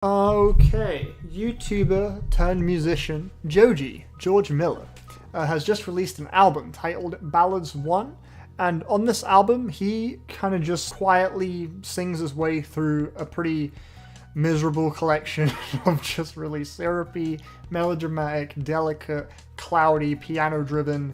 Okay, YouTuber turned musician Joji, George Miller, has just released an album titled Ballads 1, and on this album he kind of just quietly sings his way through a pretty miserable collection of just really syrupy, melodramatic, delicate, cloudy, piano-driven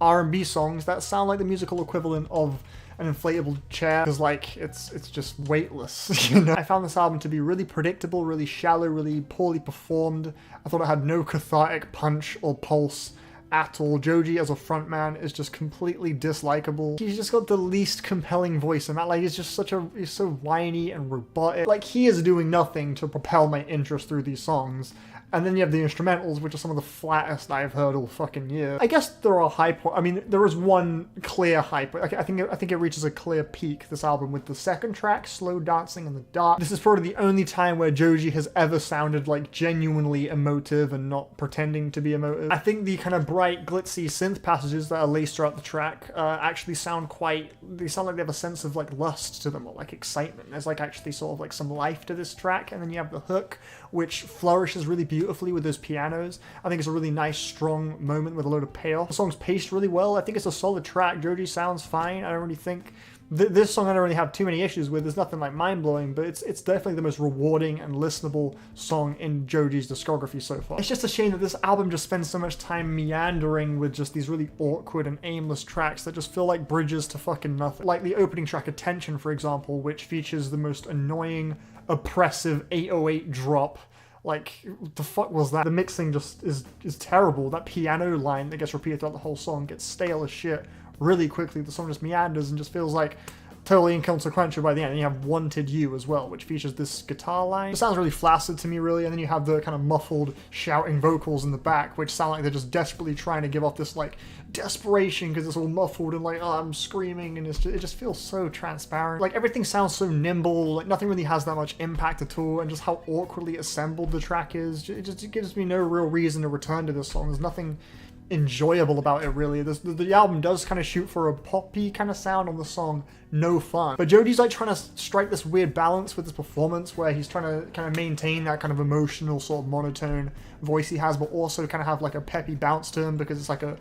R&B songs that sound like the musical equivalent of an inflatable chair, because like it's just weightless. You know, I found this album to be really predictable, really shallow, really poorly performed. I thought it had no cathartic punch or pulse at all. Joji as a frontman is just completely dislikable. He's just got the least compelling voice, and that like he's so whiny and robotic. Like, he is doing nothing to propel my interest through these songs. And then you have the instrumentals, which are some of the flattest I've heard all fucking year. I guess there are high points. I mean, there is one clear high point. I think it reaches a clear peak, this album, with the second track, Slow Dancing in the Dark. This is probably the only time where Joji has ever sounded like genuinely emotive and not pretending to be emotive. I think the kind of bright, glitzy synth passages that are laced throughout the track actually sound like they have a sense of like lust to them, or like excitement. There's like actually sort of like some life to this track. And then you have the hook, which flourishes really beautifully with those pianos. I think it's a really nice, strong moment with a load of payoff. The song's paced really well. I think it's a solid track. Joji sounds fine. I don't really think this song I don't really have too many issues with. There's nothing like mind-blowing, but it's definitely the most rewarding and listenable song in Joji's discography so far. It's just a shame that this album just spends so much time meandering with just these really awkward and aimless tracks that just feel like bridges to fucking nothing. Like the opening track, Attention, for example, which features the most annoying, oppressive 808 drop. Like, what the fuck was that? The mixing just is terrible. That piano line that gets repeated throughout the whole song gets stale as shit really quickly. The song just meanders and just feels like totally inconsequential by the end. And you have Wanted You as well, which features this guitar line. It sounds really flaccid to me, really. And then you have the kind of muffled shouting vocals in the back, which sound like they're just desperately trying to give off this like desperation because it's all muffled and like, oh, I'm screaming, and it just feels so transparent. Like, everything sounds so nimble, like nothing really has that much impact at all, and just how awkwardly assembled the track is, it gives me no real reason to return to this song. There's nothing enjoyable about it, really. The album does kind of shoot for a poppy kind of sound on the song No Fun, but Joji's like trying to strike this weird balance with his performance where he's trying to kind of maintain that kind of emotional sort of monotone voice he has, but also kind of have like a peppy bounce to him because it's like a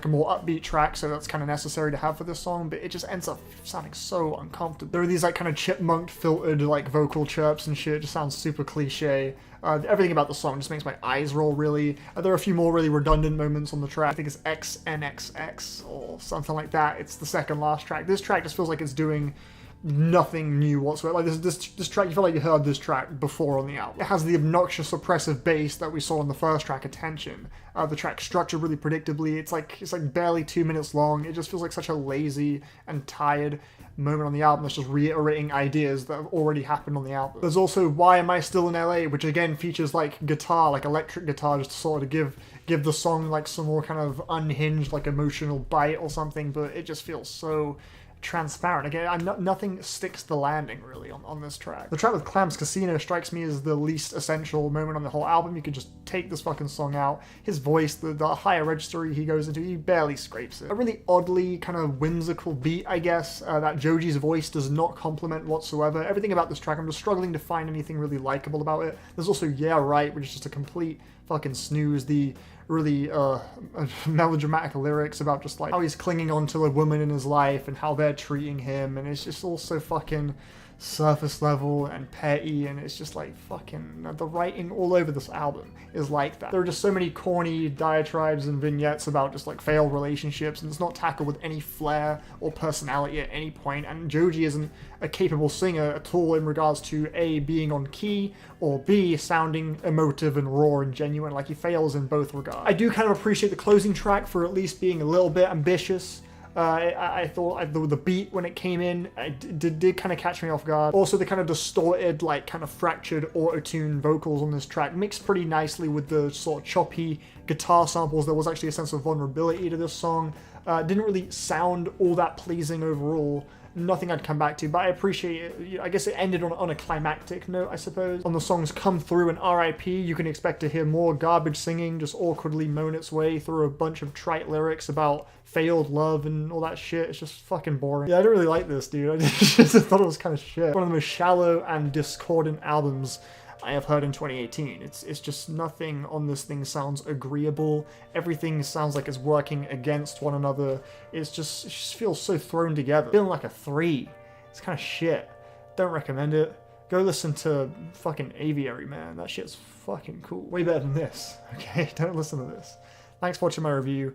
more upbeat track, so that's kind of necessary to have for this song, but it just ends up sounding so uncomfortable. There are these like kind of chipmunk filtered like vocal chirps and shit. It just sounds super cliche. Everything about the song just makes my eyes roll, really. There are a few more really redundant moments on the track. I think it's XNXX or something like that. It's the second last track. This track just feels like it's doing nothing new whatsoever. Like this track, you feel like you heard this track before on the album. It has the obnoxious oppressive bass that we saw on the first track, Attention. The track structured really predictably. It's like barely 2 minutes long. It just feels like such a lazy and tired moment on the album that's just reiterating ideas that have already happened on the album. There's also Why Am I Still in LA, which again features like guitar, like electric guitar, just to sort of give the song like some more kind of unhinged, like emotional bite or something, but it just feels so transparent. Again, nothing sticks the landing really on this track. The track with CLAMSCASNIO strikes me as the least essential moment on the whole album. You could just take this fucking song out. His voice, the higher register he goes into, he barely scrapes it. A really oddly kind of whimsical beat, I guess, that Joji's voice does not complement whatsoever. Everything about this track, I'm just struggling to find anything really likable about it. There's also Yeah Right, which is just a complete fucking snooze. The really melodramatic lyrics about just like how he's clinging on to a woman in his life and how they're treating him, and it's just all so fucking surface level and petty, and it's just like fucking the writing all over this album is like that. There are just so many corny diatribes and vignettes about just like failed relationships, and it's not tackled with any flair or personality at any point, and Joji isn't a capable singer at all in regards to A, being on key, or B, sounding emotive and raw and genuine. Like, he fails in both regards. I do kind of appreciate the closing track for at least being a little bit ambitious. I thought the beat when it came in did kind of catch me off guard. Also, the kind of distorted, like kind of fractured auto-tune vocals on this track mixed pretty nicely with the sort of choppy guitar samples. There was actually a sense of vulnerability to this song. Didn't really sound all that pleasing overall. Nothing I'd come back to, but I appreciate it. I guess it ended on a climactic note, I suppose. On the songs Come Through and RIP, you can expect to hear more garbage singing just awkwardly moan its way through a bunch of trite lyrics about failed love and all that shit. It's just fucking boring. Yeah, I don't really like this, dude. I just thought it was kind of shit. One of the most shallow and discordant albums I have heard in 2018. It's just nothing on this thing sounds agreeable. Everything sounds like it's working against one another. It just feels so thrown together. Feeling like a 3. It's kind of shit. Don't recommend it. Go listen to fucking Aviary, man. That shit's fucking cool. Way better than this, okay? Don't listen to this. Thanks for watching my review.